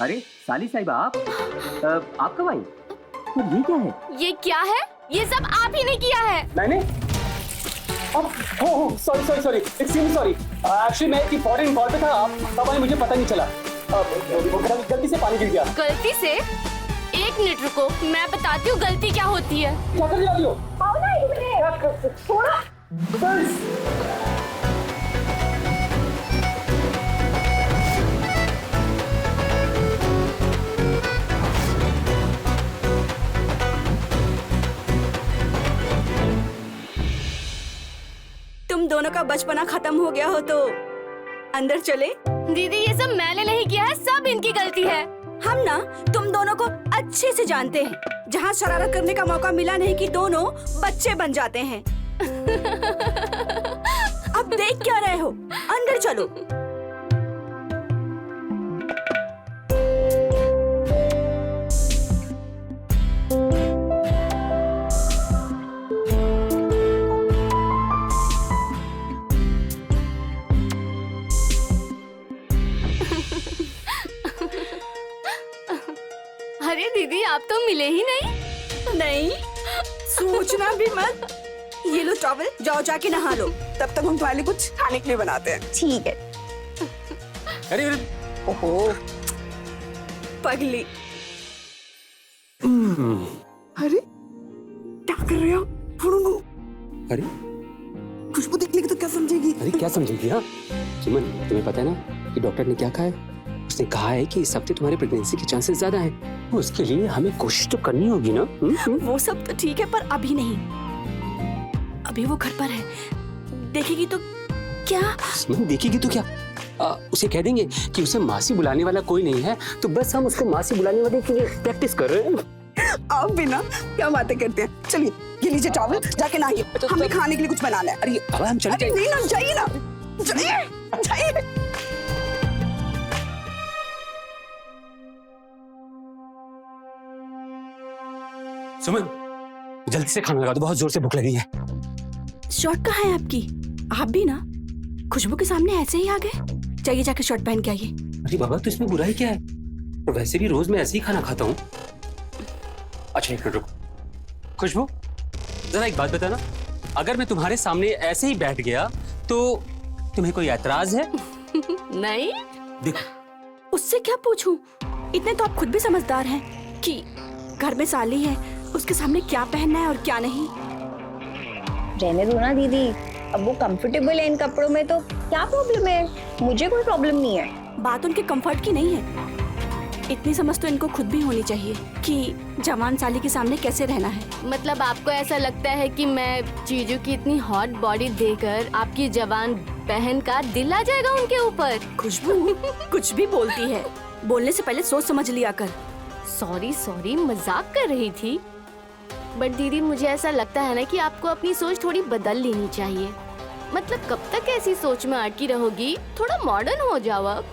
अरे साली साहिबा आप कब आई? और ये क्या है? ये क्या है? ये सब आप ही ने किया है। मैंने? Sorry extremely sorry. एक्चुअली मैं एक इम्पोर्टेंट कॉल पे था, तब मुझे पता नहीं चला। गलती से पानी गिर गया। गलती से? 1 मिनट रुको, मैं बताती हूँ गलती क्या होती है। क्या कर रही हो? आओ ना 1 मिनट थोड़ा। तुम दोनों का बचपना खत्म हो गया हो तो अंदर चले। दीदी ये सब मैंने नहीं किया है, सब इनकी गलती है। हम ना तुम दोनों को अच्छे से जानते हैं, जहाँ शरारत करने का मौका मिला नहीं कि दोनों बच्चे बन जाते हैं। अब देख क्या रहे हो, अंदर चलो। अरे दीदी आप तो मिले ही नहीं। नहीं, सोचना भी मत। ये लो टॉवल, जाओ जाके नहा लो, तब तक हम तुम्हारे लिए कुछ खाने के लिए बनाते हैं। ठीक है। अरे ओहो पगली। अरे क्या कर रहे हो? अरे खुशबू देख लेगी तो क्या समझेगी? अरे क्या समझेगी? हाँ सुमन, तुम्हें पता है ना कि डॉक्टर ने क्या कहा है? उसने कहा है कि इस हफ्ते तुम्हारी प्रेगनेंसी के चांसेस ज्यादा हैं। उसके लिए हमें कोशिश तो करनी होगी ना। वो सब तो ठीक है, पर अभी नहीं। अभी वो घर पर है, देखेगी तो क्या? सुमन देखेगी तो क्या? उसे कह देंगे कि उसे मासी बुलाने वाला कोई नहीं है, तो बस हम उसको मासी बुलाने वाले के लिए प्रैक्टिस कर रहे हैं। आप भी ना क्या बातें करते हैं। चलिए ये लीजिए टॉवल, जाके नहाइए, हमें खाने के लिए कुछ बनाना है। अरे अब हम चले अरे नहीं ना, जाइए ना, जाइए। सुमन जल्दी से खाना लगा दो, बहुत जोर से भूख लगी है। शर्ट कहाँ है आपकी? आप भी ना खुशबू के सामने ऐसे ही आ गए। जाइए जाके शर्ट पहन के आइए। अरे बाबा तो इसमें बुराई क्या है? और वैसे भी रोज मैं ऐसे ही खाना खाता हूँ। अच्छा एक मिनट रुको। खुशबू जरा एक बात बताना, अगर मैं तुम्हारे सामने ऐसे ही बैठ गया तो तुम्हें कोई ऐतराज है? नहीं। देखो उससे क्या पूछूं? इतने तो आप खुद भी समझदार हैं कि घर में साली है, उसके सामने क्या पहनना है और क्या नहीं। रहने दो ना दीदी, अब वो कंफर्टेबल है इन कपड़ों में तो क्या प्रॉब्लम है? मुझे कोई प्रॉब्लम नहीं है। बात उनके कंफर्ट की नहीं है, इतनी समझ तो इनको खुद भी होनी चाहिए कि जवान साली के सामने कैसे रहना है। मतलब आपको ऐसा लगता है कि मैं जीजू की इतनी हॉट बॉडी देखकर आपकी जवान बहन का दिल आ जाएगा उनके ऊपर? खुशबू कुछ भी बोलती है, बोलने से पहले सोच समझ लिया कर। सॉरी मजाक कर रही थी। बट दीदी मुझे ऐसा लगता है ना कि आपको अपनी सोच थोड़ी बदल लेनी चाहिए। मतलब कब तक ऐसी सोच में अटकी रहोगी? थोड़ा मॉडर्न हो जाओ अब।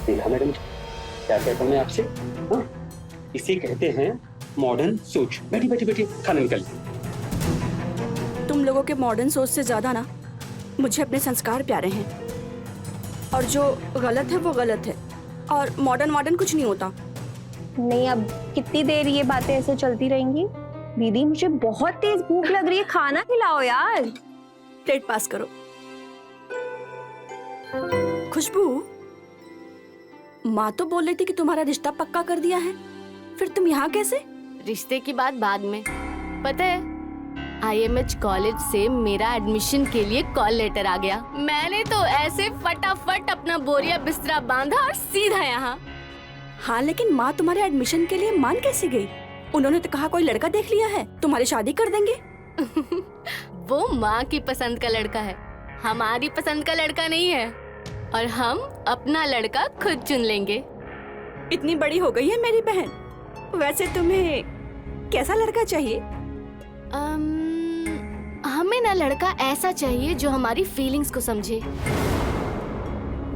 देखा मैडम क्या कहता हूँ मैं आपसे? हाँ? इसे कहते हैं मॉडर्न सोच। बैठी खाना निकल। तुम लोगों के मॉडर्न सोच से ज्यादा ना मुझे अपने संस्कार प्यारे हैं, और जो गलत है वो गलत है, और मॉडर्न कुछ नहीं होता। नहीं, अब कितनी देर ये बातें ऐसे चलती रहेंगी? दीदी मुझे बहुत तेज भूख लग रही है, खाना खिलाओ यार। प्लेट पास करो। खुशबू, माँ तो बोल रही थी कि तुम्हारा रिश्ता पक्का कर दिया है, फिर तुम यहाँ कैसे? रिश्ते की बात बाद में। पता है IMH कॉलेज से मेरा एडमिशन के लिए कॉल लेटर आ गया। मैंने तो ऐसे फटाफट अपना बोरिया बिस्तरा बांधा और सीधा यहाँ। हाँ, लेकिन माँ तुम्हारे एडमिशन के लिए मान कैसे गई? उन्होंने तो कहा कोई लड़का देख लिया है, तुम्हारी शादी कर देंगे। वो माँ की पसंद का लड़का है, हमारी पसंद का लड़का नहीं है, और हम अपना लड़का खुद चुन लेंगे। इतनी बड़ी हो गई है मेरी बहन, वैसे तुम्हें कैसा लड़का चाहिए? हमें ना लड़का ऐसा चाहिए जो हमारी फीलिंग्स को समझे,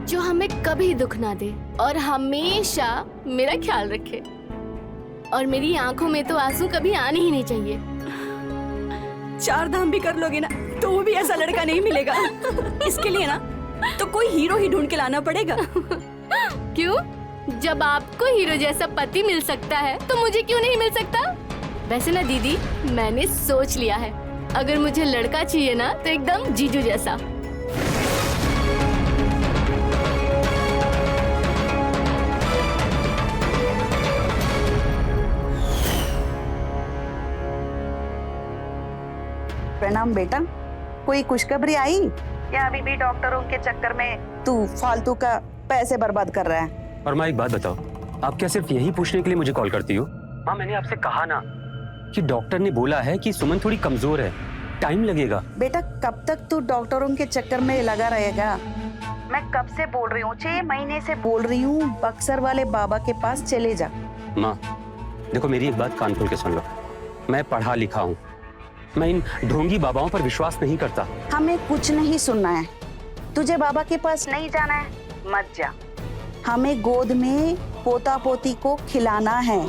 जो हमें कभी दुख ना दे और हमेशा मेरा ख्याल रखे। और मेरी आंखों में तो आंसू कभी आने ही नहीं चाहिए। 4 धाम भी कर लोगे ना तो भी ऐसा लड़का नहीं मिलेगा। इसके लिए ना तो कोई हीरो ही ढूंढ के लाना पड़ेगा। क्यों? जब आपको हीरो जैसा पति मिल सकता है तो मुझे क्यों नहीं मिल सकता? वैसे ना दीदी, मैंने सोच लिया है, अगर मुझे लड़का चाहिए ना तो एकदम जीजू जैसा। प्रणाम बेटा, कोई खुशखबरी आई या अभी भी डॉक्टरों के चक्कर में तू फालतू का पैसे बर्बाद कर रहा है? और माँ एक बात बताओ, आप क्या सिर्फ यही पूछने के लिए मुझे कॉल करती हो? माँ मैंने आपसे कहा ना कि डॉक्टर ने बोला है कि सुमन थोड़ी कमजोर है, टाइम लगेगा। बेटा कब तक तू डॉक्टरों के चक्कर में लगा रहेगा? मैं कब से बोल रही हूँ, 6 महीने से बोल रही हूँ, बक्सर वाले बाबा के पास चले जा। माँ देखो, मेरी एक बात कान खोल के सुन लो, मैं पढ़ा लिखा हूँ, मैं इन ढोंगी बाबाओं पर विश्वास नहीं करता। हमें कुछ नहीं सुनना है, तुझे बाबा के पास नहीं जाना है, मत जा। हमें गोद में पोता पोती को खिलाना है।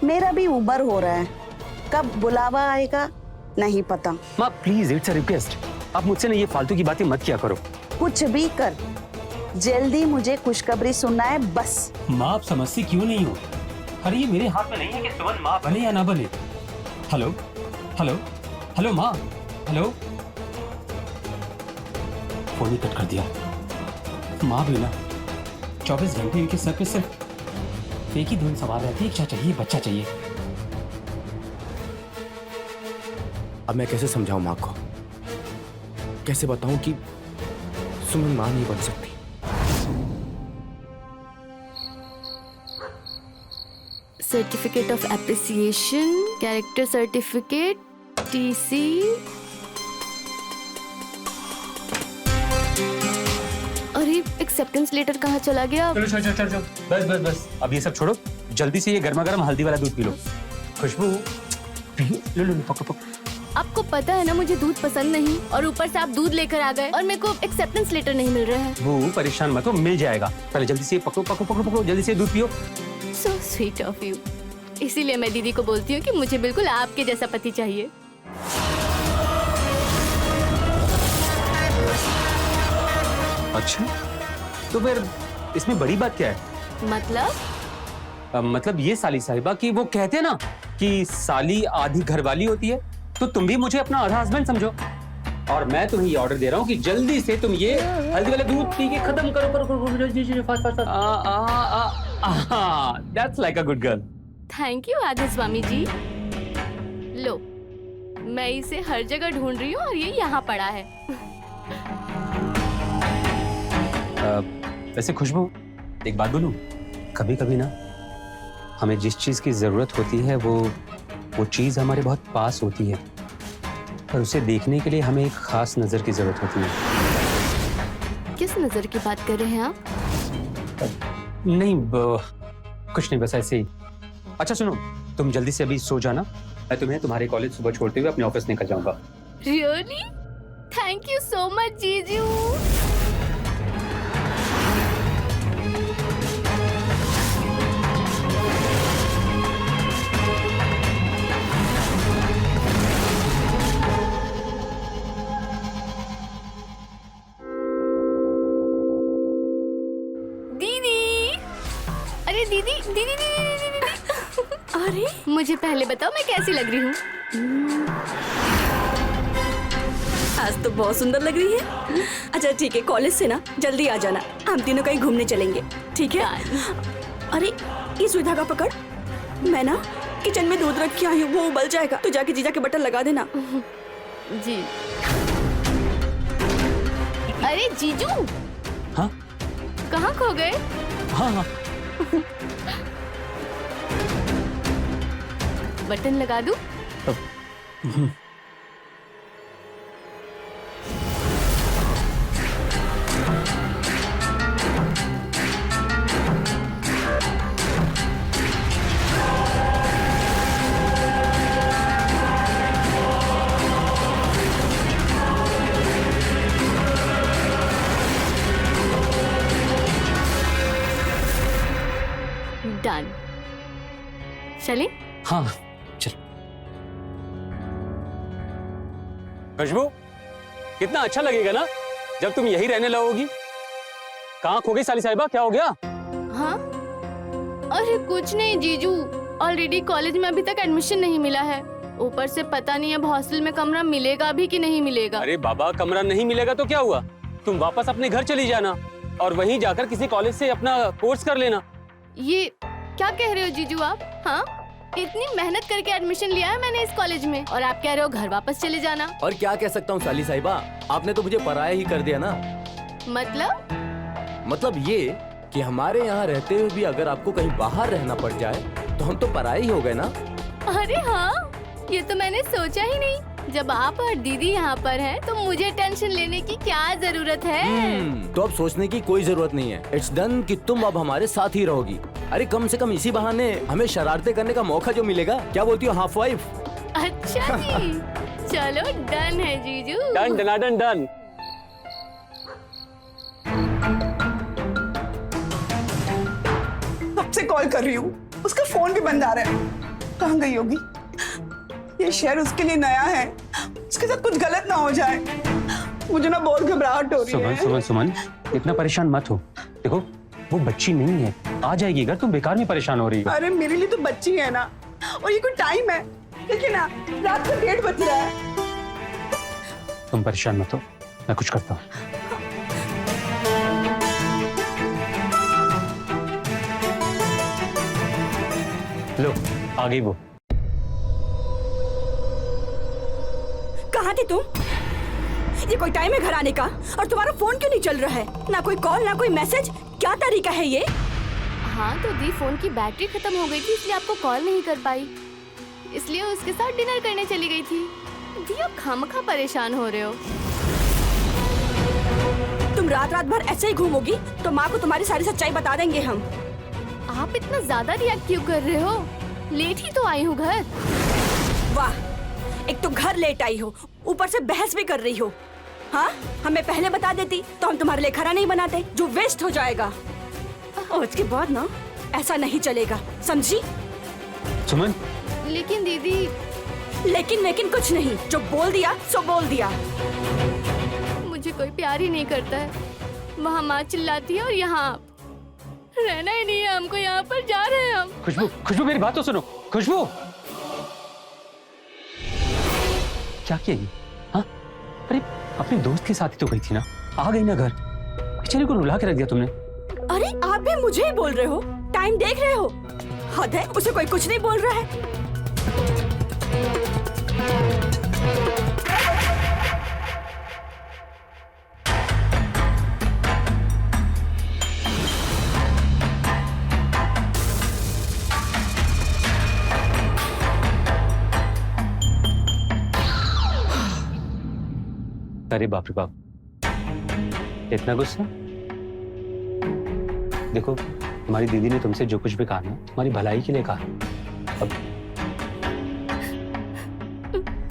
मेरा भी उम्र हो रहा है, कब बुलावा आएगा नहीं पता। माँ प्लीज, इट्स अ रिक्वेस्ट, आप मुझसे ना ये फालतू की बातें मत किया करो। कुछ भी कर, जल्दी मुझे खुशखबरी सुनना है बस। माँ आप समझती क्यों नहीं हो? अरे ये मेरे हाथ में नहीं है कि सुमन माँ बने या ना बने। हेलो हेलो हेलो माँ, हेलो। फोन ही कट कर दिया। माँ भी ना 24 घंटे इनके सर पे सिर्फ एक ही धुन सवार रहती है, क्या चाहिए, बच्चा चाहिए। अब मैं कैसे समझाऊं माँ को, कैसे बताऊं कि सुमन माँ नहीं बन सकती? Certificate of appreciation, character certificate, TC. अरे एक्सेप्टेंस लेटर कहाँ चला गया? चलो चलो चलो चलो, बस बस बस, अब ये सब छोड़ो, जल्दी से ये गर्मा गर्म हल्दी वाला दूध पी लो। खुशबू लो लो लो, पकड़ो पकड़ो। आपको पता है ना मुझे दूध पसंद नहीं, और ऊपर से आप दूध लेकर आ गए और मेरे को एक्सेप्टेंस लेटर नहीं मिल रहा है। वो परेशान मत हो, मिल जाएगा। पहले जल्दी से पकड़ो पकड़ो पकड़ो पकड़ो, जल्दी से दूध पियो। So sweet of you। इसीलिए मैं दीदी को बोलती हूँ कि मुझे बिल्कुल आपके जैसा पति चाहिए। अच्छा, तो फिर इसमें बड़ी बात क्या है? मतलब ये साली साहिबा की वो कहते हैं ना कि साली आधी घरवाली होती है, तो तुम भी मुझे अपना आधा हस्बैंड समझो। और मैं तुम्हें ये ऑर्डर दे रहा हूँ कि जल्दी से तुम ये हल्दी वाला दूध पी के खत्म करो करो fast fast. That's like a good girl. Thank you आदि स्वामी जी। लो, मैं इसे हर जगह ढूंढ रही हूँ और ये यहाँ पड़ा है। वैसे खुशबू एक बात बोलूं, कभी कभी ना हमें जिस चीज की जरूरत होती है वो चीज हमारे बहुत पास होती है, पर उसे देखने के लिए हमें एक खास नजर की जरूरत होती है। किस नजर की बात कर रहे हैं आप? नहीं कुछ नहीं, बस ऐसे ही। अच्छा सुनो, तुम जल्दी से अभी सो जाना, मैं तुम्हें तुम्हारे कॉलेज सुबह छोड़ते हुए अपने ऑफिस निकल जाऊंगा। Really? Thank you so much जीजू। अरे दीदी दीदी दीदी दीदी दीदी। अरे मुझे पहले बताओ मैं कैसी लग रही हूँ? आज तो बहुत सुंदर लग रही है। अच्छा ठीक है, कॉलेज से ना जल्दी आ जाना, हम तीनों कहीं घूमने चलेंगे, ठीक है? अरे ये सुई धागा पकड़, मैं ना किचन में दूध रख के आई हूँ, वो उबल जाएगा, तो जाके जीजा के बटन लगा देना। जी। अरे जीजू। हाँ कहाँ खो गए? हाँ हाँ बटन लगा दूं? डन। चलें? हाँ चल। खुशबू कितना अच्छा लगेगा ना जब तुम यही रहने लगोगी। कहाँ खो गई साली साहिबा, क्या हो गया? हाँ अरे कुछ नहीं जीजू, ऑलरेडी कॉलेज में अभी तक एडमिशन नहीं मिला है। ऊपर से पता नहीं अब हॉस्टल में कमरा मिलेगा भी कि नहीं मिलेगा। अरे बाबा, कमरा नहीं मिलेगा तो क्या हुआ, तुम वापस अपने घर चली जाना और वहीं जाकर किसी कॉलेज से अपना कोर्स कर लेना। ये क्या कह रहे हो जीजू आप? हाँ, इतनी मेहनत करके एडमिशन लिया है मैंने इस कॉलेज में और आप कह रहे हो घर वापस चले जाना। और क्या कह सकता हूँ साली साहिबा, आपने तो मुझे पराया ही कर दिया ना। मतलब ये कि हमारे यहाँ रहते हुए भी अगर आपको कहीं बाहर रहना पड़ जाए तो हम तो पराये ही हो गए ना। अरे हाँ, ये तो मैंने सोचा ही नहीं। जब आप और दीदी यहाँ पर हैं, तो मुझे टेंशन लेने की क्या जरूरत है? तो अब सोचने की कोई जरूरत नहीं है। इट्स डन कि तुम अब हमारे साथ ही रहोगी। अरे कम से कम इसी बहाने हमें शरारतें करने का मौका जो मिलेगा। क्या बोलती हो हाफ वाइफ? अच्छा जी, चलो डन है जीजू। डन डनाडन डन। कब से कॉल कर रही हूँ, उसका फोन भी बंद आ रहा है। कहाँ गई होगी? ये शहर उसके लिए नया है, उसके साथ कुछ गलत ना हो जाए। मुझे ना बहुत घबराहट हो रही है। सुमन, इतना परेशान मत हो। देखो, वो बच्ची नहीं है, आ जाएगी घर, तुम बेकार में परेशान हो रही हो। अरे मेरे लिए तो बच्ची है ना, और ये कोई टाइम है? देखिए ना, रात का 1:30 बज रहा है। तुम परेशान मत हो, मैं कुछ करता हूँ। लो, आ गई वो। कहाँ थी तुम? ये कोई टाइम है घर आने का? और तुम्हारा फोन क्यों नहीं चल रहा है? ना कोई कॉल ना कोई मैसेज, क्या तरीका है ये? हाँ तो दी, फोन की बैटरी खत्म हो गई थी इसलिए आपको कॉल नहीं कर पाई, इसलिए उसके साथ डिनर करने चली गई थी। दी आप खामखा परेशान हो रहे हो। तुम रात रात भर ऐसे ही घूमोगी तो माँ को तुम्हारी सारी सच्चाई बता देंगे हम। आप इतना ज्यादा रिएक्ट क्यों कर रहे हो? लेट ही तो आई हूँ घर। वाह, एक तो घर लेट आई हो, ऊपर से बहस भी कर रही हो। हाँ, हमें पहले बता देती तो हम तुम्हारे लिए खाना नहीं बनाते, जो वेस्ट हो जाएगा। और इसके बाद ना ऐसा नहीं चलेगा, समझी? सुमन, लेकिन दीदी। लेकिन कुछ नहीं, जो बोल दिया सो बोल दिया। मुझे कोई प्यार ही नहीं करता है। वहाँ माँ चिल्लाती है और यहाँ आप। रहना ही नहीं है हमको यहाँ पर, जा रहे हैं हम। खुशबू मेरी बात तो सुनो। खुशबू, क्या किया ये? हाँ, अरे अपने दोस्त के साथ ही तो गई थी ना, आ गई ना घर, बेचारे को रुला के रख दिया तुमने। अरे आप भी मुझे ही बोल रहे हो? टाइम देख रहे हो? हद है, उसे कोई कुछ नहीं बोल रहा है। अरे बाप रे बाप, इतना गुस्सा? देखो, तुम्हारी दीदी ने तुमसे जो कुछ भी कहा ना, तुम्हारी भलाई के लिए कहा। अब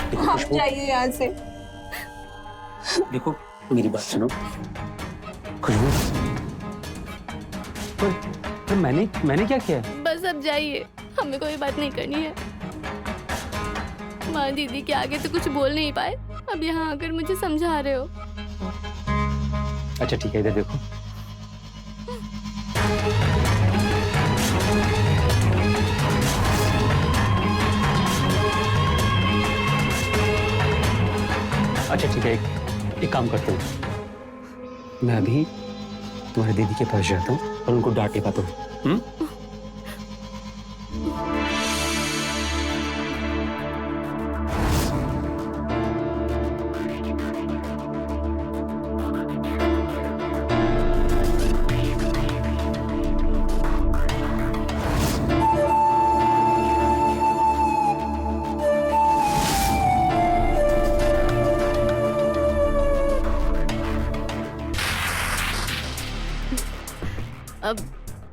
देखो, आप जाइए यहाँ से। देखो मेरी बात सुनो खुशबू, पर मैंने क्या किया? बस अब जाइए, हमें कोई बात नहीं करनी है। माँ दीदी के आगे तो कुछ बोल नहीं पाए, अब यहाँ आकर मुझे समझा रहे हो। अच्छा ठीक है, इधर देखो। अच्छा ठीक है, एक काम करते हैं, मैं अभी तुम्हारी दीदी के पास जाता हूँ और उनको डांटे पाता हूँ।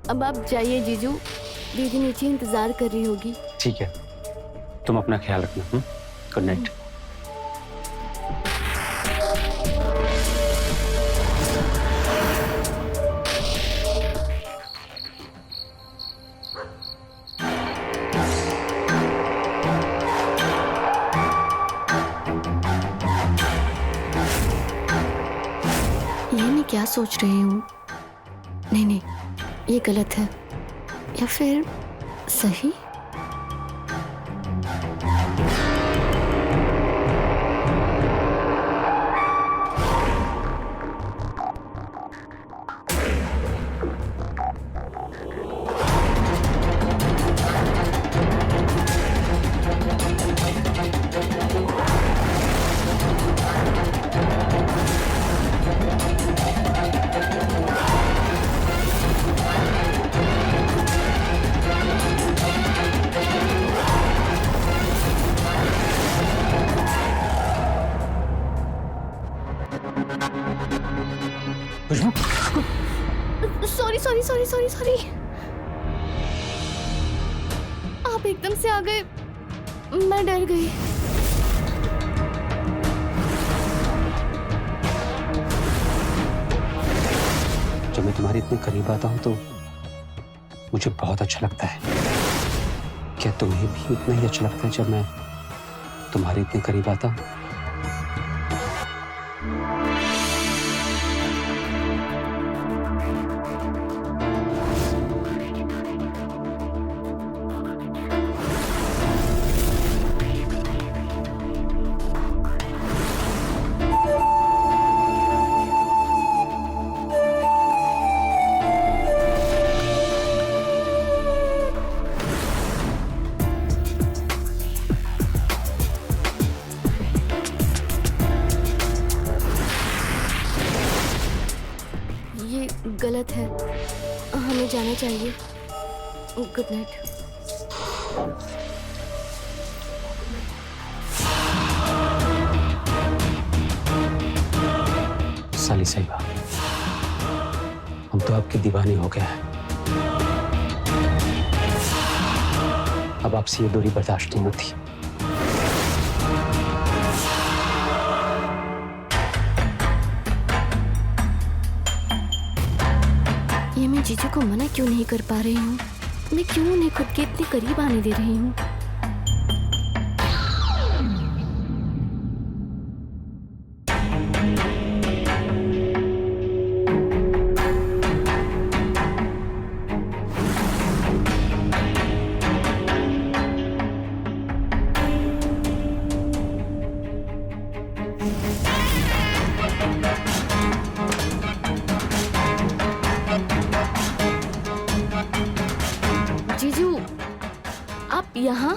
अब आप जाइए जीजू, दीदी नीचे इंतजार कर रही होगी। ठीक है, तुम अपना ख्याल रखना। Good night. ये मैं क्या सोच रही हूँ? नहीं, ये गलत है। या फिर सही? खुशबू, सॉरी। आप एकदम से आ गए, मैं डर गई। जब मैं तुम्हारे इतने करीब आता हूँ तो मुझे बहुत अच्छा लगता है। क्या तुम्हें भी उतना ही अच्छा लगता है जब मैं तुम्हारे इतने करीब आता हूँ? ये गलत है, हमें जाना चाहिए। Good night. साली साहिबा, हम तो आपके दीवाने हो गए हैं। अब आपसे ये दूरी बर्दाश्त नहीं होती। ये मैं जीजू को मना क्यों नहीं कर पा रही हूँ? मैं क्यों उन्हें खुद के इतने करीब आने दे रही हूँ? जीजू, आप यहाँ?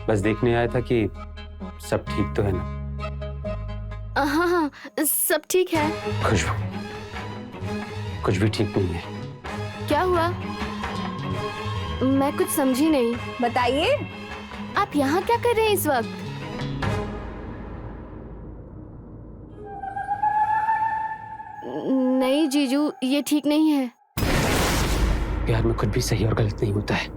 बस देखने आया था कि सब ठीक तो है ना। हाँ, सब ठीक है। खुशबू, कुछ भी ठीक नहीं है। क्या हुआ? मैं कुछ समझी नहीं। बताइए। आप यहाँ क्या कर रहे हैं इस वक्त? नहीं जीजू, ये ठीक नहीं है। प्यार में कुछ भी सही और गलत नहीं होता है।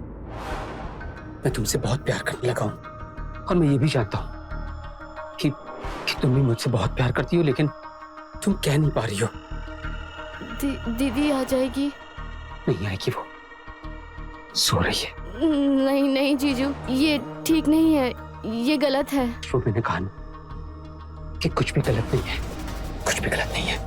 मैं तुमसे बहुत प्यार करने लगा हूँ और मैं ये भी जानता हूँ कि तुम भी मुझसे बहुत प्यार करती हो, लेकिन तुम कह नहीं पा रही हो। दीदी आ जाएगी? नहीं आएगी, वो सो रही है। नहीं जीजू, ये ठीक नहीं है, ये गलत है। वो मैंने कहा ना कि कुछ भी गलत नहीं है, कुछ भी गलत नहीं है।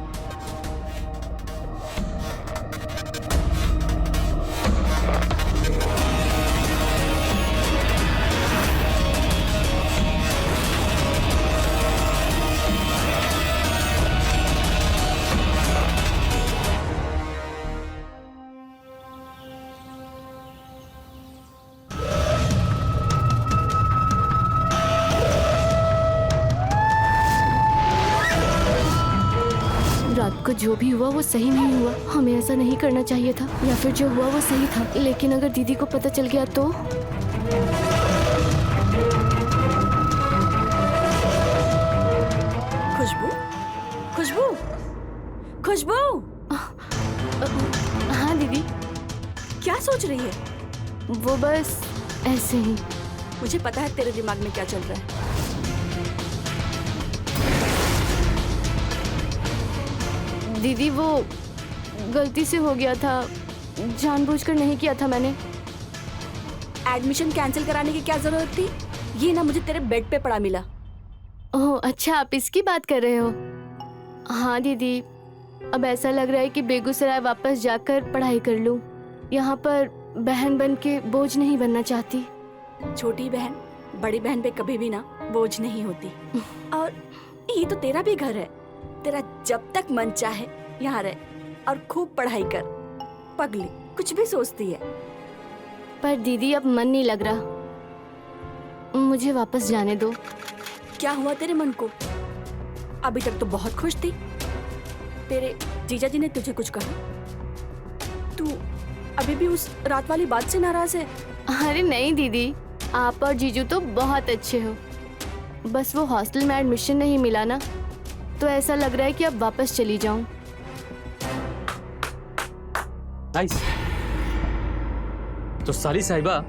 रात को जो भी हुआ वो सही नहीं हुआ। हमें ऐसा नहीं करना चाहिए था, या फिर जो हुआ वो सही था। लेकिन अगर दीदी को पता चल गया तो? खुशबू, खुशबू, खुशबू, हाँ दीदी। क्या सोच रही है? वो बस ऐसे ही। मुझे पता है तेरे दिमाग में क्या चल रहा है। दीदी वो गलती से हो गया था, जानबूझकर नहीं किया था मैंने। एडमिशन कैंसिल कराने की क्या जरूरत थी? ये ना मुझे तेरे बेड पे पड़ा मिला। ओह अच्छा, आप इसकी बात कर रहे हो? हाँ दीदी, अब ऐसा लग रहा है कि बेगूसराय वापस जाकर पढ़ाई कर लूं। यहाँ पर बहन बन के बोझ नहीं बनना चाहती। छोटी बहन बड़ी बहन पे कभी भी ना बोझ नहीं होती। और ये तो तेरा भी घर है, तेरा जब तक मन चाहे यहाँ रह और खूब पढ़ाई कर। पगली कुछ भी सोचती है। पर दीदी अब मन नहीं लग रहा, मुझे वापस जाने दो। क्या हुआ तेरे मन को? अभी तक तो बहुत खुश थी। तेरे जीजा जी ने तुझे कुछ कहा? तू अभी भी उस रात वाली बात से नाराज है? अरे नहीं दीदी, आप और जीजू तो बहुत अच्छे हो। बस वो हॉस्टल में एडमिशन नहीं मिला ना, तो ऐसा लग रहा है कि अब वापस चली जाऊं। नाइस। तो साली साहिबा,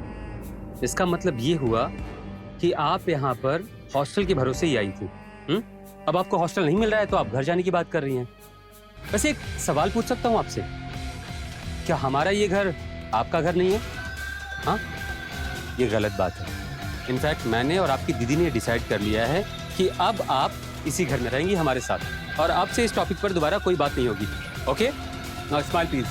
इसका मतलब ये हुआ कि आप यहाँ पर हॉस्टल के भरोसे ही आई थी। अब आपको हॉस्टल नहीं मिल रहा है तो आप घर जाने की बात कर रही हैं। वैसे एक सवाल पूछ सकता हूँ आपसे, क्या हमारा ये घर आपका घर नहीं है? हाँ, ये गलत बात है। इनफैक्ट मैंने और आपकी दीदी ने डिसाइड कर लिया है कि अब आप इसी घर में रहेंगी हमारे साथ, और आपसे इस टॉपिक पर दोबारा कोई बात नहीं होगी। Okay, now smile please.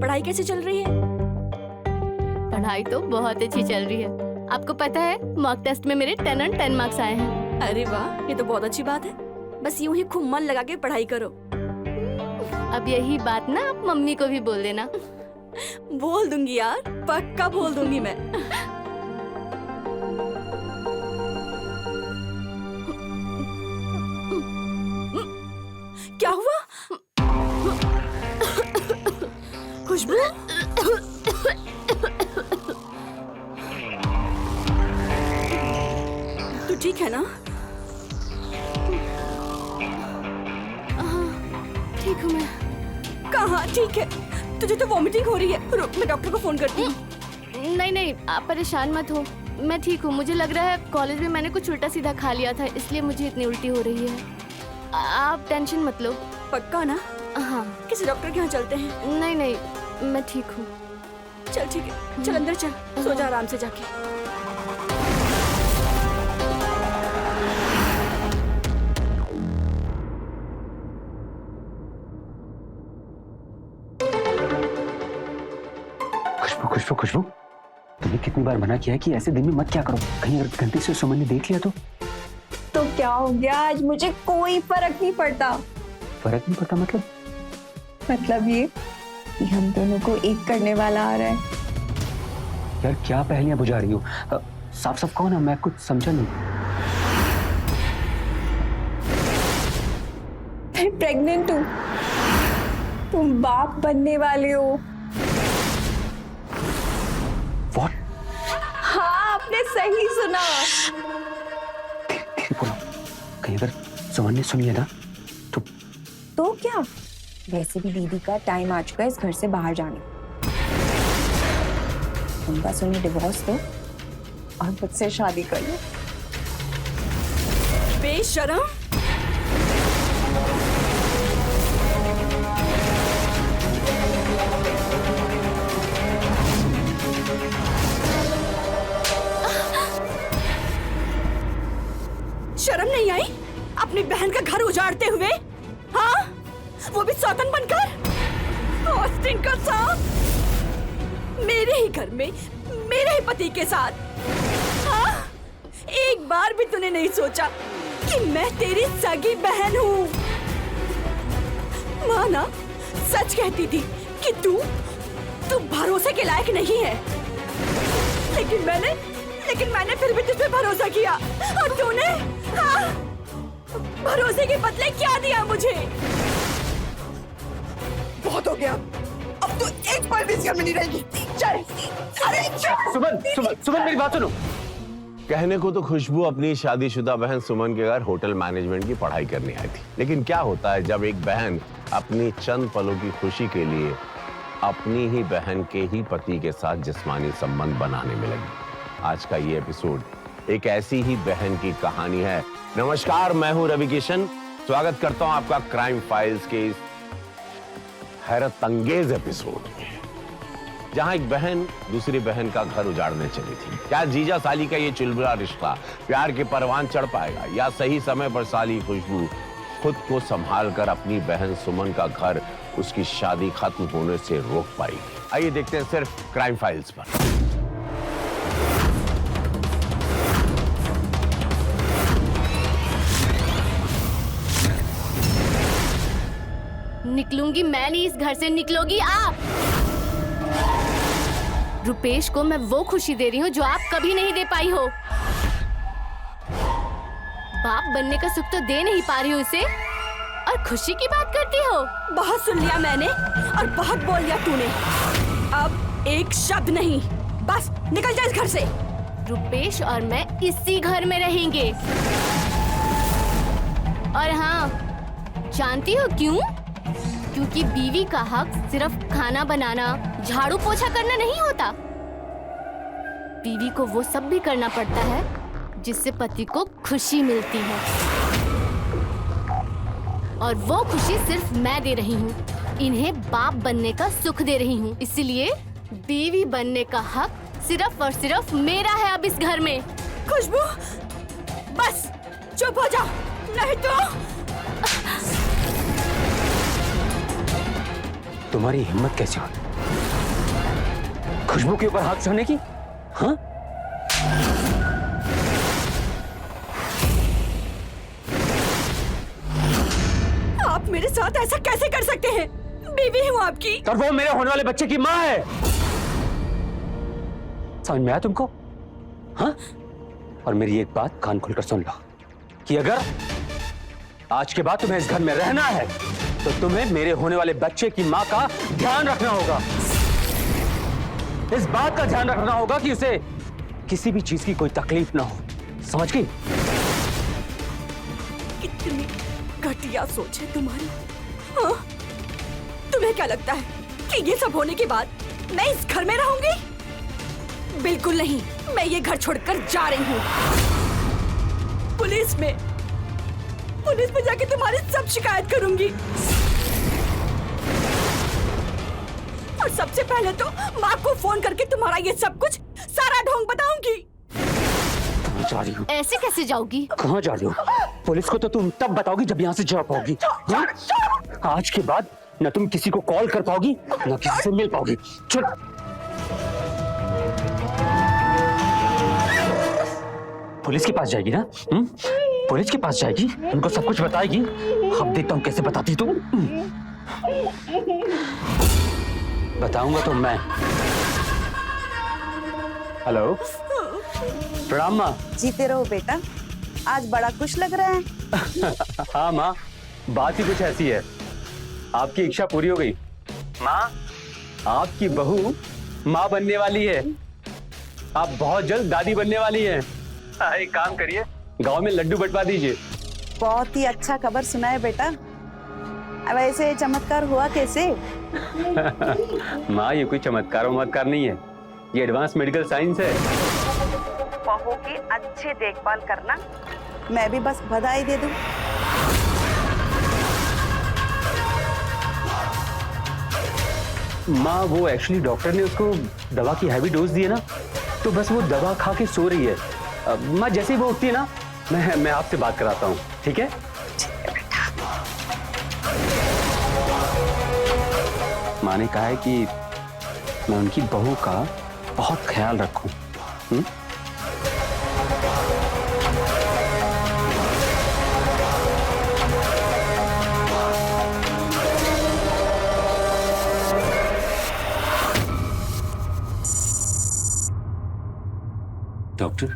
पढ़ाई कैसे चल रही है? पढ़ाई तो बहुत अच्छी चल रही है। आपको पता है, मॉक टेस्ट में मेरे 10 और 10 मार्क्स आए हैं। अरे वाह, ये तो बहुत अच्छी बात है। बस यूं ही खूब मन लगा के पढ़ाई करो। अब यही बात ना आप मम्मी को भी बोल देना। बोल दूंगी यार, पक्का बोल दूंगी मैं। क्या हुआ? खुशबू, तू ठीक है ना? ठीक हूँ मैं। कहाँ ठीक है? तुझे तो वॉमिटिंग हो रही है। रुक, मैं डॉक्टर को फोन करती हूँ। नहीं नहीं, आप परेशान मत हो, मैं ठीक हूँ। मुझे लग रहा है कॉलेज में मैंने कुछ उल्टा सीधा खा लिया था, इसलिए मुझे इतनी उल्टी हो रही है। आप टेंशन मत लो। पक्का ना? हाँ। किसी डॉक्टर के यहाँ चलते हैं? नहीं नहीं, मैं ठीक हूँ। चल ठीक है, चल अंदर चल, सो जा आराम से जाके। खुशबू, खुशबू, तुमने कितनी बार मना किया है कि ऐसे दिन में मत क्या करो। कहीं अगर गलती से सुमन ने देख लिया तो क्या हो गया? आज मुझे कोई फर्क नहीं पड़ता। फर्क नहीं पड़ता मतलब? मतलब ये कि हम दोनों को एक करने वाला आ रहा है। यार क्या पहेलियां बुझा रही हो? साफ साफ कौन है? मैं कुछ समझा नहीं। मैं प्रेग्नेंट हूँ, तुम बाप बनने वाले हो। What? हाँ, आपने सही सुना। बोलो, कहीं अगर सुमन ने सुन लिया ना तो क्या? वैसे भी दीदी का टाइम आ चुका है इस घर से बाहर जाने। तुम बस उन्हें डिवोर्स दो और मुझसे शादी कर लो। बेशरम! शर्म नहीं आई अपनी बहन का घर उजाड़ते हुए? हाँ, वो भी जिनका साथ मेरे ही घर में मेरे ही पति के साथ। हाँ? एक बार भी तूने नहीं सोचा कि मैं तेरी सगी बहन हूँ। माँ ना सच कहती थी कि तू भरोसे के लायक नहीं है, लेकिन मैंने फिर भी तुझ पे भरोसा किया और तूने भरोसे के बदले क्या दिया मुझे? बहुत हो गया, अब तो एक पल भी इस घर में नहीं रहेगी। चल। अरे चल। सुमन मेरी बात सुनो। कहने को तो खुशबू अपनी शादीशुदा बहन सुमन के घर होटल मैनेजमेंट की पढ़ाई करने आई थी, लेकिन क्या होता है जब एक बहन अपनी चंद पलों की खुशी के लिए अपनी ही बहन के ही पति के साथ जिस्मानी संबंध बनाने में लगी। आज का ये एपिसोड एक ऐसी ही बहन की कहानी है। नमस्कार, मैं हूं रवि किशन। स्वागत करता हूं आपका क्राइम फाइल्स के इस हैरत अंगेज एपिसोड में, जहां एक बहन दूसरी बहन का घर उजाड़ने चली थी। क्या जीजा साली का ये चुलबुला रिश्ता प्यार के परवान चढ़ पाएगा, या सही समय पर साली खुशबू खुद को संभाल कर अपनी बहन सुमन का घर उसकी शादी खत्म होने से रोक पाएगी? आइए देखते हैं सिर्फ क्राइम फाइल्स पर। निकलूंगी मैं नहीं, इस घर से निकलोगी आप। रुपेश को मैं वो खुशी दे रही हूँ जो आप कभी नहीं दे पाई हो। बाप बनने का सुख तो दे नहीं पा रही हो उसे, और खुशी की बात करती हो। बहुत सुन लिया मैंने और बहुत बोल लिया तूने। अब एक शब्द नहीं, बस निकल जा इस घर से। रुपेश और मैं इसी घर में रहेंगे। और हाँ, जानती हो क्यों? क्योंकि बीवी का हक सिर्फ खाना बनाना, झाड़ू पोछा करना नहीं होता। बीवी को वो सब भी करना पड़ता है जिससे पति को खुशी मिलती है, और वो खुशी सिर्फ मैं दे रही हूँ। इन्हें बाप बनने का सुख दे रही हूँ, इसलिए बीवी बनने का हक सिर्फ और सिर्फ मेरा है अब इस घर में। खुशबू, बस चुप हो जा, नहीं तो। तुम्हारी हिम्मत कैसे हुई खुशबू के ऊपर हाथ उठाने की? हाँ? आप मेरे साथ ऐसा कैसे कर सकते हैं? बीवी हूँ आपकी। और वो मेरे होने वाले बच्चे की माँ है। समझ में आया तुमको? हाँ? और मेरी एक बात कान खोलकर सुन लो कि अगर आज के बाद तुम्हें इस घर में रहना है तो तुम्हें मेरे होने वाले बच्चे की माँ का ध्यान रखना होगा। इस बात का ध्यान रखना होगा कि उसे किसी भी चीज की कोई तकलीफ ना हो। समझ गई? कितनी घटिया सोच है तुम्हारी। हाँ? तुम्हें क्या लगता है कि ये सब होने के बाद मैं इस घर में रहूंगी? बिल्कुल नहीं, मैं ये घर छोड़कर जा रही हूँ। पुलिस में जाके तुम्हारी सब शिकायत करूंगी, और सबसे पहले तो माँ को फोन करके तुम्हारा ये सब कुछ सारा ढोंग बताऊंगी। कहाँ जा रही हो? ऐसे कैसे जाओगी? कहाँ जा रही हो? पुलिस को तो तुम तब बताओगी जब यहाँ से जा पाओगी। हाँ? आज के बाद न तुम किसी को कॉल कर पाओगी न किसी से मिल पाओगी। चल। पुलिस के पास जाएगी ना? पुलिस के पास जाएगी, उनको सब कुछ बताएगी। अब देखता हूँ कैसे बताती तू। बताऊंगा तो मैं। हेलो, प्रणाम माँ। जीते रहो बेटा, आज बड़ा खुश लग रहा है। हाँ माँ, बात ही कुछ ऐसी है। आपकी इच्छा पूरी हो गई माँ। आपकी बहू माँ बनने वाली है। आप बहुत जल्द दादी बनने वाली हैं। एक काम करिए, गांव में लड्डू बंटवा दीजिए। बहुत ही अच्छा खबर सुना है बेटा। अब ऐसे चमत्कार हुआ कैसे? माँ, ये कोई चमत्कार वमत्कार नहीं है, ये एडवांस मेडिकल साइंस है। बहू की अच्छी देखभाल करना, मैं भी बस बधाई दे दूं। माँ, वो एक्चुअली डॉक्टर ने उसको दवा की हैवी डोज दी है ना, तो बस वो दवा खा के सो रही है। माँ, जैसे ही वो उठती है ना, मैं आपसे बात कराता हूँ, ठीक है? माँ ने कहा है कि मैं उनकी बहू का बहुत ख्याल रखूं। डॉक्टर,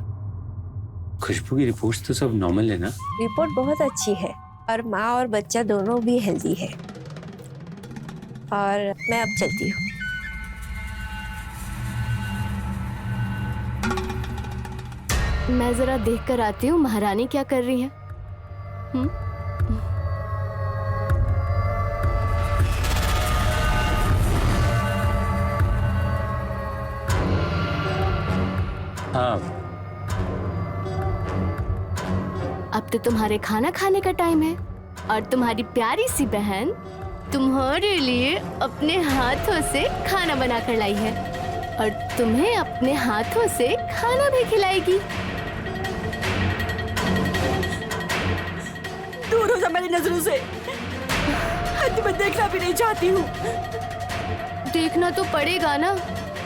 खुशबू की रिपोर्ट्स तो सब नॉर्मल है ना? रिपोर्ट बहुत अच्छी है और माँ और बच्चा दोनों भी हेल्दी है। और मैं अब चलती हूँ। मैं जरा देख कर आती हूँ महारानी क्या कर रही है। हाँ, अब तो तुम्हारे खाना खाने का टाइम है और तुम्हारी प्यारी सी बहन तुम्हारे लिए अपने हाथों से खाना बनाकर लाई है और तुम्हें अपने हाथों से खाना भी खिलाएगी। दूर हो जा मेरी नजरों से। मैं देखना भी नहीं चाहती हूँ। देखना तो पड़ेगा ना,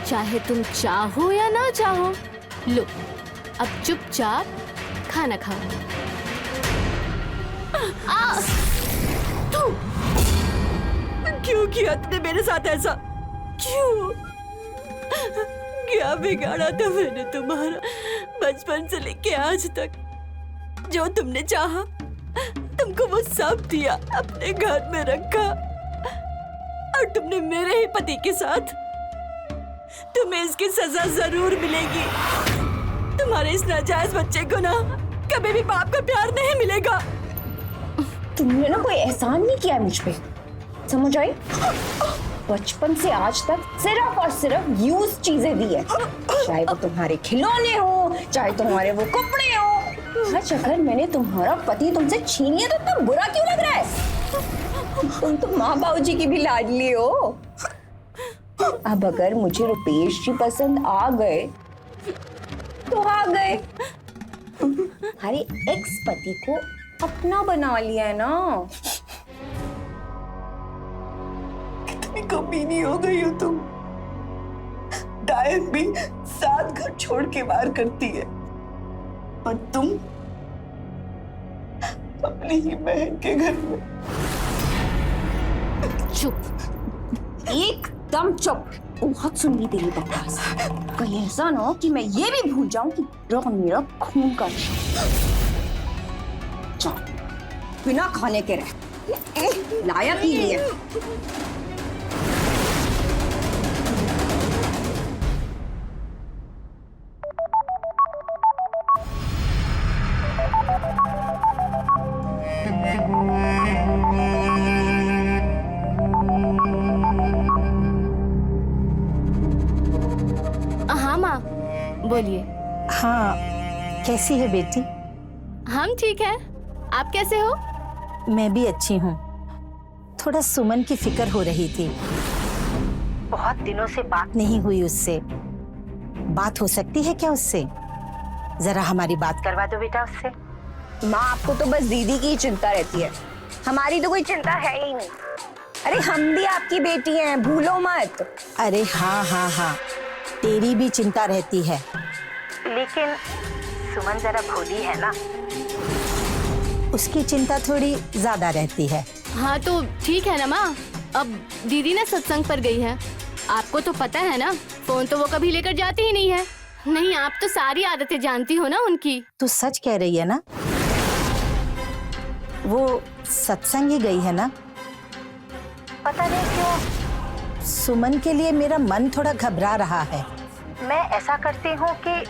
चाहे तुम चाहो या ना चाहो। लो, अब चुपचाप खाना खाओ। तू क्यों किया तुमने मेरे साथ ऐसा? क्यों? क्या बिगाड़ा था मैंने तुम्हारा बचपन से लेके आज तक? जो तुमने चाहा तुमको वो सब दिया, अपने घर में रखा और तुमने मेरे ही पति के साथ। तुम्हें इसकी सजा जरूर मिलेगी। तुम्हारे इस नाजायज बच्चे को ना कभी भी बाप का प्यार नहीं मिलेगा। तुमने ना कोई एहसान नहीं किया है मुझ पे, समझ आई? बचपन से आज तक सिर्फ और सिर्फ यूज चीजें दी है, चाहे वो तुम्हारे खिलौने हो, चाहे तुम्हारे वो कपड़े हो। आज अगर मैंने तुम्हारा पति तुमसे छीन लिया तो इतना बुरा क्यों लग रहा है? तुम तो माँ बाबूजी की भी लाडली हो। अब अगर मुझे रुपेश जी पसंद आ गए तो आ गए। तुम्हारे एक्स पति को अपना बना लिया है ना। कितनी कमीनी हो गई हो तुम। डायन भी 7 घर छोड़ के वार करती है और तुम अपनी ही बहन के घर में। चुप, एकदम चुप। बहुत सुन ली तेरी बकवास। कहीं ऐसा ना हो कि मैं ये भी भूल जाऊं कि रौन मेरा खून का चल बिना खाने के रह, लायक ही नहीं है। हाँ माँ, बोलिए। हाँ, कैसी है बेटी? हम ठीक है, आप कैसे हो? मैं भी अच्छी हूँ। थोड़ा सुमन की फिक्र हो रही थी, बहुत दिनों से बात नहीं हुई उससे। बात हो सकती है क्या उससे? जरा हमारी बात करवा दो बेटा उससे। माँ, आपको तो बस दीदी की ही चिंता रहती है, हमारी तो कोई चिंता है ही नहीं। अरे हम भी आपकी बेटी हैं, भूलो मत। अरे हाँ हाँ हाँ, तेरी भी चिंता रहती है, लेकिन सुमन जरा भोली है ना, उसकी चिंता थोड़ी ज्यादा रहती है। हाँ तो ठीक है ना माँ, अब दीदी ना सत्संग पर गई है। आपको तो पता है ना, फोन तो वो कभी लेकर जाती ही नहीं है। नहीं, आप तो सारी आदतें जानती हो ना उनकी। तू सच कह रही है ना? वो सत्संग ही गई है ना? पता नहीं क्यों सुमन के लिए मेरा मन थोड़ा घबरा रहा है। मैं ऐसा करती हूँ कि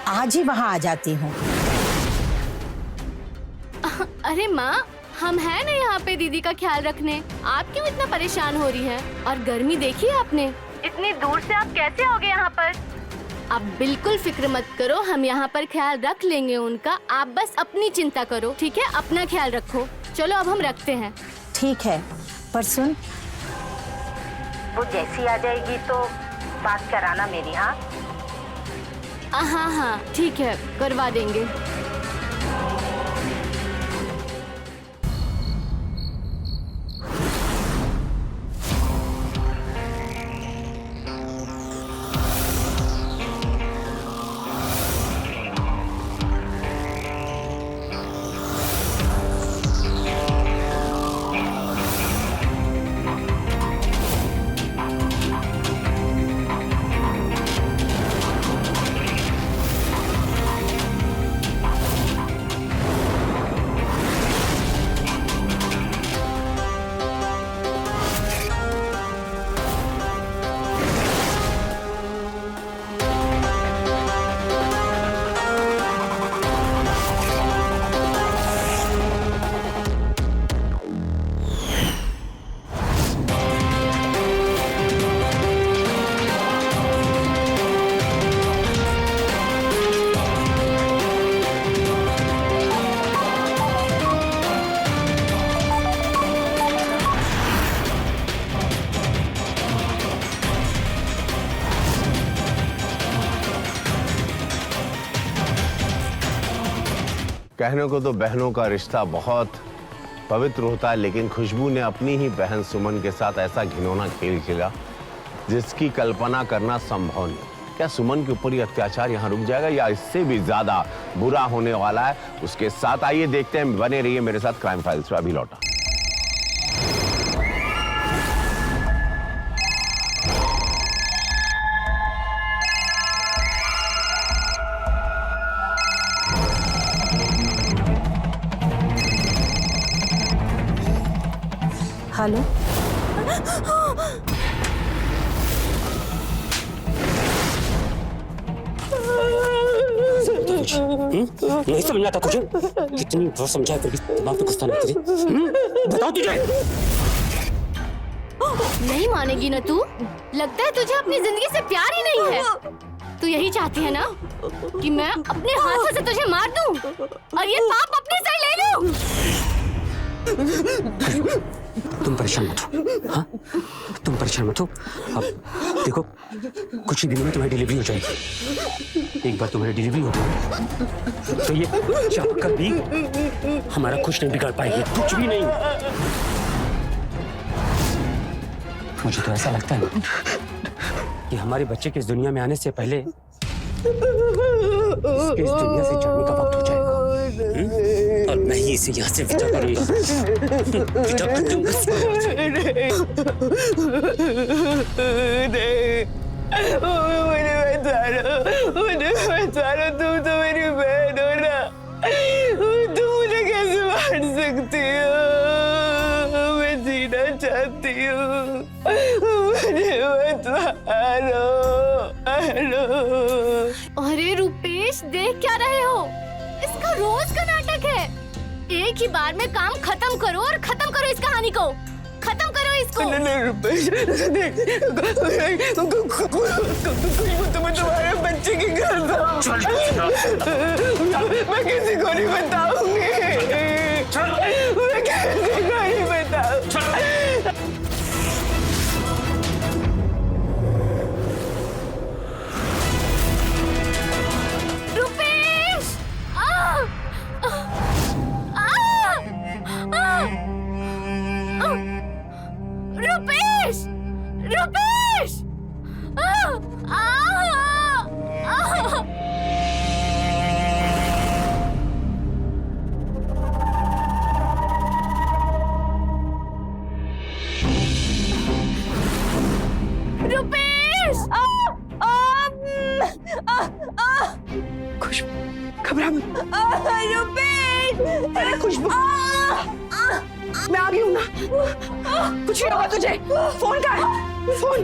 आज ही वहाँ आ जाती हूँ। अरे माँ, हम हैं ना यहाँ पे दीदी का ख्याल रखने। आप क्यों इतना परेशान हो रही हैं? और गर्मी देखी है आपने? इतनी दूर से आप कैसे आओगे यहाँ पर? आप बिल्कुल फिक्र मत करो, हम यहाँ पर ख्याल रख लेंगे उनका। आप बस अपनी चिंता करो, ठीक है? अपना ख्याल रखो। चलो अब हम रखते हैं। ठीक है, पर सुन, वो जैसी आ जाएगी तो बात कराना मेरी। हाँ हाँ हाँ ठीक है, करवा देंगे। कहने को तो बहनों का रिश्ता बहुत पवित्र होता है, लेकिन खुशबू ने अपनी ही बहन सुमन के साथ ऐसा घिनौना खेल खेला जिसकी कल्पना करना संभव नहीं। क्या सुमन के ऊपर ये अत्याचार यहाँ रुक जाएगा या इससे भी ज्यादा बुरा होने वाला है उसके साथ? आइए देखते हैं, बने रहिए मेरे साथ क्राइम फाइल्स पे। अभी लौटा। हेलो, नहीं समझ आता तुझे? कितनी बार समझाया फिर भी दिमाग पे गुस्सा नहीं तेरे? बताओ तुझे। नहीं मानेगी ना तू? लगता है तुझे अपनी जिंदगी से प्यार ही नहीं है। तू यही चाहती है ना कि मैं अपने हाथों से तुझे मार दूं और ये पाप अपने से ले लूं? तुम परेशान मत हो, हाँ? तुम परेशान मत हो। अब देखो, कुछ ही दिनों में तुम्हारी डिलीवरी हो जाएगी। एक बार तुम्हारी डिलीवरी हो गई तो ये चाह कभी हमारा कुछ नहीं बिगाड़ पाएगी, कुछ भी नहीं। मुझे तो ऐसा लगता है ना कि हमारे बच्चे के इस दुनिया में आने से पहले इसके इस दुनिया से जाने का वक्त हो जाएगा। और मैं ही इसे यहाँ से विदा करूंगा। विदा कर दूंगा। मुझे बचा लो, तुम तो मेरी बहन हो ना, तुम मुझे कैसे मार सकती हो? मैं जीना चाहती हूँ, मुझे मत मारो। अरे रुपेश, देख क्या रहे हो? इसका रोज का नाटक है। एक ही बार में काम खत्म करो और खत्म करो इस कहानी को, खत्म करो इसको। नहीं रुपेश, तुम्हें तुम्हारे बच्चे की कसम, मैं किसी को नहीं बताऊंगी, मैं किसी को नहीं बताऊंगी। रुपेश, रुपेश! रुपेश! खुशबू, घबरा मत। रुपेश! अरे खुशबू, मैं आ गई हूँ ना, कुछ नहीं होगा तुझे। फोन कहाँ है? फोन।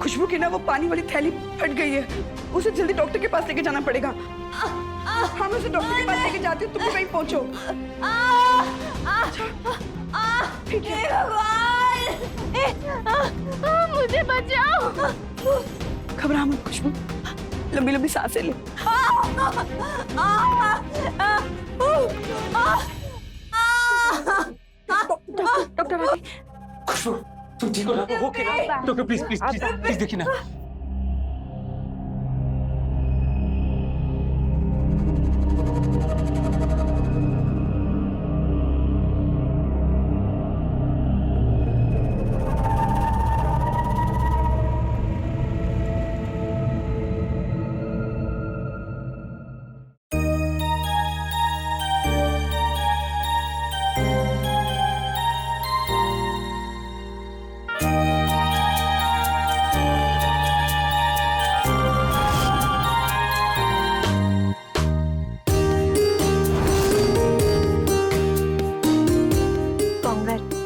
खुशबू की ना वो पानी वाली थैली फट गई है, उसे जल्दी डॉक्टर के पास लेके जाना पड़ेगा। हाँ, मैं उसे डॉक्टर के पास लेके जाती हूँ, तुम भी वहीं पहुंचो। ठीक है। मुझे बचाओ। घबरा मत खुशबू, लंबी लंबी सांसें ले। डॉक्टर आ गए। खुशबू, तुम ठीक हो ना? ओके ना? Doctor please please please please देखिए ना।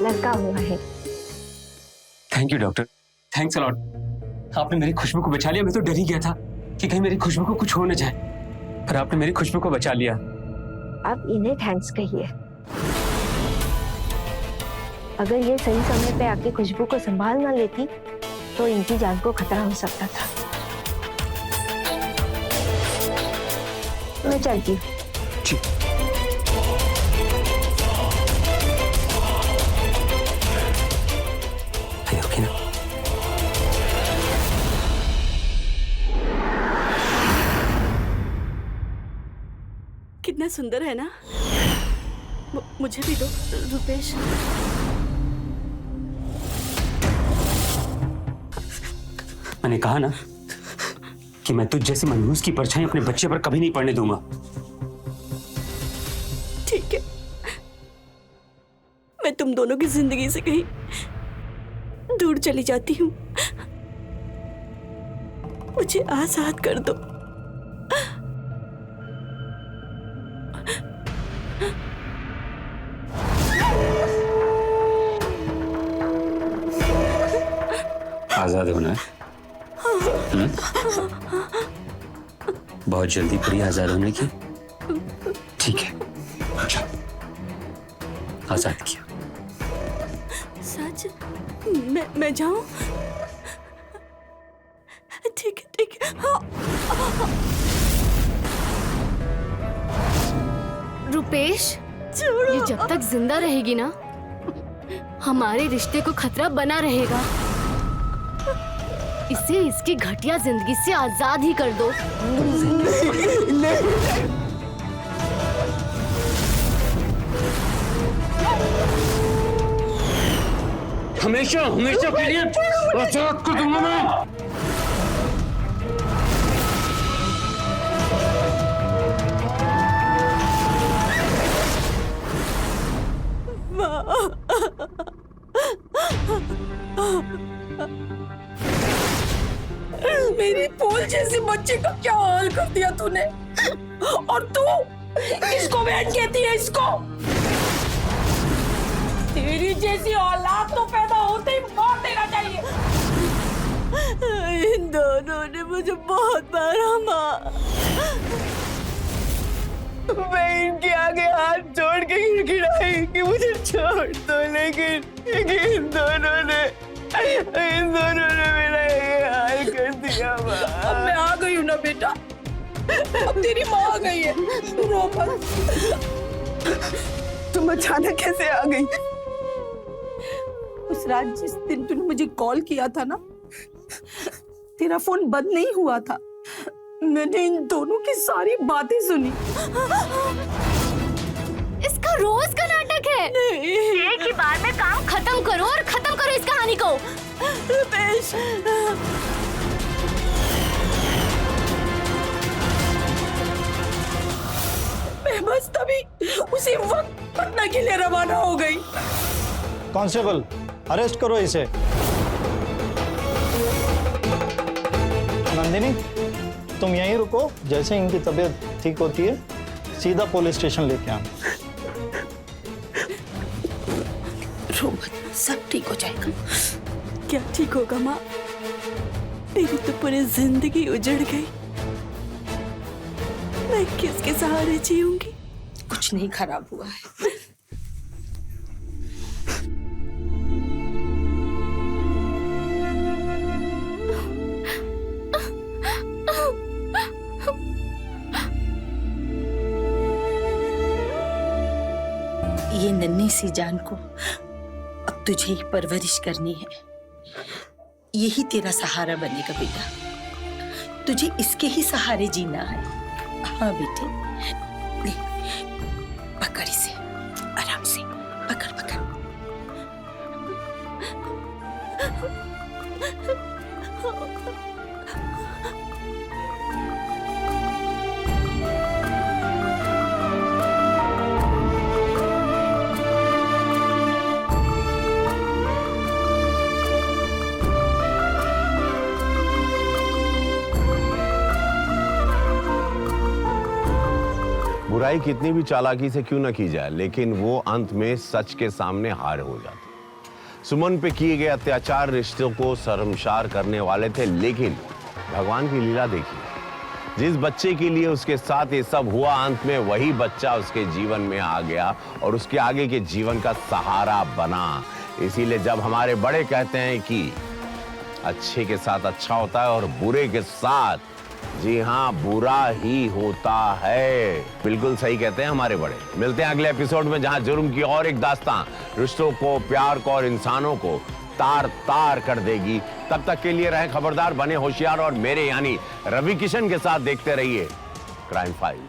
लड़का हुआ है। Thank you doctor, thanks a lot. आपने मेरी खुशबू को बचा लिया। मैं तो डर ही गया था कि कहीं मेरी खुशबू को कुछ हो न जाए, पर आपने मेरी खुशबू को बचा लिया। अब इन्हें थैंक्स कहिए। अगर ये सही समय पे आके खुशबू को संभाल ना लेती तो इनकी जान को खतरा हो सकता था। मैं चलती हूँ। ओके ना? कितना सुंदर है ना। मुझे भी दो। रुपेश, मैंने कहा ना कि मैं तुझ जैसे मनहूस की परछाई अपने बच्चे पर कभी नहीं पड़ने दूंगा। ठीक है, मैं तुम दोनों की जिंदगी से कहीं दूर चली जाती हूँ। मुझे आजाद कर दो। आजाद होना है? बहुत जल्दी पड़ी आजाद होने की। ठीक है, आजाद किया। सच? मैं जाऊं? ठीक है, ठीक है। हाँ। रुपेश, छोड़ो। ये जब तक जिंदा रहेगी ना, हमारे रिश्ते को खतरा बना रहेगा। इसे इसकी घटिया जिंदगी से आजाद ही कर दो। हमेशा हमेशा के लिए आजाद कर दूंगा मैं। मेरी फूल जैसी बच्ची का क्या हाल कर दिया तूने। और तू इसको बहन कहती है? इसको तेरी जैसी औलाद तो पैदा होते ही मार देना चाहिए। इन दोनों ने मुझे बहुत मारा माँ। मैं इनके आगे हाथ जोड़ के गिड़गिड़ाई कि मुझे छोड़ दो, लेकिन इन दोनों ने मेरा ये हाल कर दिया। अब मैं आ गई हूँ ना बेटा, अब तेरी माँ आ गई है। तू रो मत। तुम अचानक कैसे आ गई? उस रात जिस दिन तूने मुझे कॉल किया था ना, तेरा फोन बंद नहीं हुआ था। मैंने इन दोनों की सारी बातें सुनी। इसका रोज का नाटक है। एक ही बार में काम खत्म करो और खत्म करो इस कहानी को। रुपेश, मैं बस तभी उसी वक्त पटना के लिए रवाना हो गई। कांस्टेबल, अरेस्ट करो इसे। नंदिनी, तुम यहीं रुको, जैसे इनकी तबीयत ठीक होती है सीधा पुलिस स्टेशन लेके आना। रो मत, सब ठीक हो जाएगा। क्या ठीक होगा माँ? मेरी तो पूरी जिंदगी उजड़ गई। मैं किसके सहारे जीऊंगी? कुछ नहीं खराब हुआ है। ये नन्ही सी जान को अब तुझे ही परवरिश करनी है। यही तेरा सहारा बनेगा बेटा। तुझे इसके ही सहारे जीना है। हाँ बेटे, ले, पकड़ इसे आराम से, पकड़ पकड़। बुराई कितनी भी चालाकी से क्यों ना की जाए, लेकिन वो अंत में सच के सामने हार हो जाती। सुमन पे किए गए अत्याचार रिश्तों को शर्मसार करने वाले थे, लेकिन भगवान की लीला देखिए, जिस बच्चे के लिए उसके साथ ये सब हुआ, अंत में वही बच्चा उसके जीवन में आ गया और उसके आगे के जीवन का सहारा बना। इसीलिए जब हमारे बड़े कहते हैं कि अच्छे के साथ अच्छा होता है और बुरे के साथ, जी हाँ, बुरा ही होता है। बिल्कुल सही कहते हैं हमारे बड़े। मिलते हैं अगले एपिसोड में, जहां जुर्म की और एक दास्तां रिश्तों को, प्यार को और इंसानों को तार तार कर देगी। तब तक के लिए रहें खबरदार, बने होशियार और मेरे यानी रवि किशन के साथ देखते रहिए क्राइम फाइल।